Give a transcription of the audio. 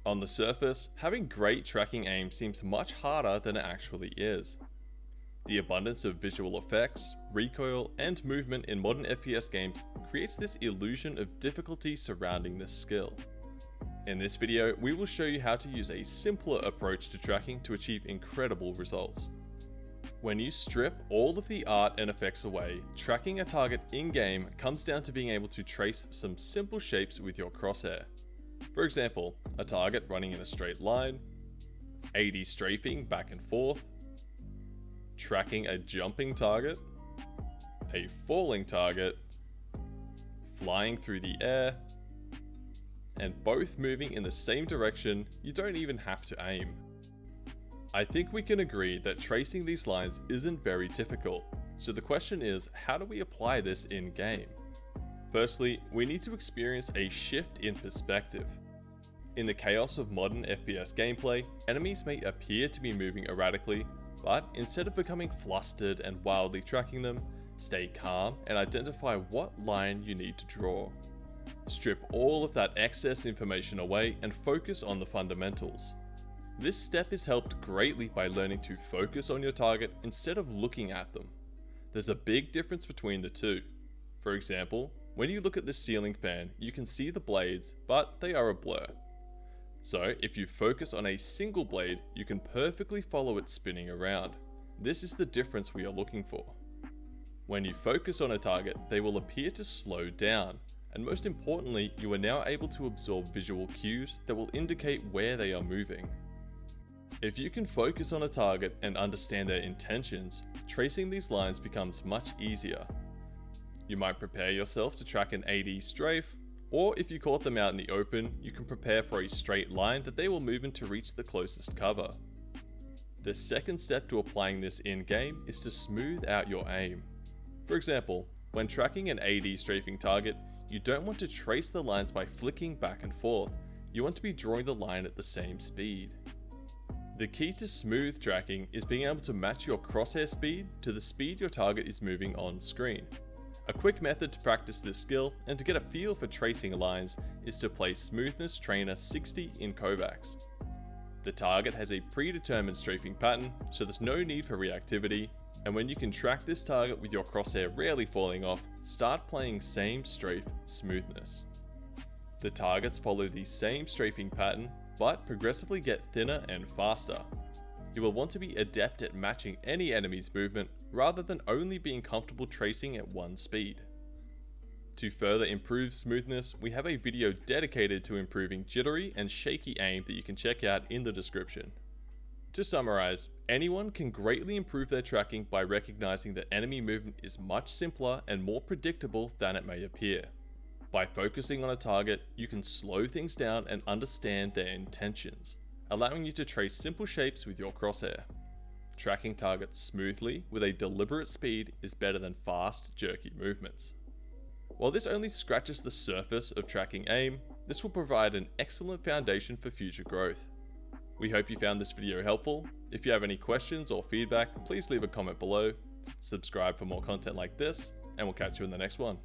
On the surface, having great tracking aim seems much harder than it actually is. The abundance of visual effects, recoil, and movement in modern FPS games creates this illusion of difficulty surrounding this skill. In this video, we will show you how to use a simpler approach to tracking to achieve incredible results. When you strip all of the art and effects away, tracking a target in-game comes down to being able to trace some simple shapes with your crosshair. For example, a target running in a straight line, AD strafing back and forth, tracking a jumping target, a falling target, flying through the air, and both moving in the same direction. You don't even have to aim. I think we can agree that tracing these lines isn't very difficult, so the question is, how do we apply this in-game? Firstly, we need to experience a shift in perspective. In the chaos of modern FPS gameplay, enemies may appear to be moving erratically, but instead of becoming flustered and wildly tracking them, stay calm and identify what line you need to draw. Strip all of that excess information away and focus on the fundamentals. This step is helped greatly by learning to focus on your target instead of looking at them. There's a big difference between the two. For example, when you look at the ceiling fan, you can see the blades, but they are a blur. So if you focus on a single blade, you can perfectly follow it spinning around. This is the difference we are looking for. When you focus on a target, they will appear to slow down, and most importantly, you are now able to absorb visual cues that will indicate where they are moving. If you can focus on a target and understand their intentions, tracing these lines becomes much easier. You might prepare yourself to track an AD strafe, or if you caught them out in the open, you can prepare for a straight line that they will move in to reach the closest cover. The second step to applying this in-game is to smooth out your aim. For example, when tracking an AD strafing target, you don't want to trace the lines by flicking back and forth, you want to be drawing the line at the same speed. The key to smooth tracking is being able to match your crosshair speed to the speed your target is moving on screen. A quick method to practice this skill and to get a feel for tracing lines is to play Smoothness Trainer 60 in KovaaKs. The target has a predetermined strafing pattern, so there's no need for reactivity, and when you can track this target with your crosshair rarely falling off, start playing same strafe smoothness. The targets follow the same strafing pattern, but progressively get thinner and faster. You will want to be adept at matching any enemy's movement rather than only being comfortable tracing at one speed. To further improve smoothness, we have a video dedicated to improving jittery and shaky aim that you can check out in the description. To summarize, anyone can greatly improve their tracking by recognizing that enemy movement is much simpler and more predictable than it may appear. By focusing on a target, you can slow things down and understand their intentions, allowing you to trace simple shapes with your crosshair. Tracking targets smoothly with a deliberate speed is better than fast, jerky movements. While this only scratches the surface of tracking aim, this will provide an excellent foundation for future growth. We hope you found this video helpful. If you have any questions or feedback, please leave a comment below, subscribe for more content like this, and we'll catch you in the next one.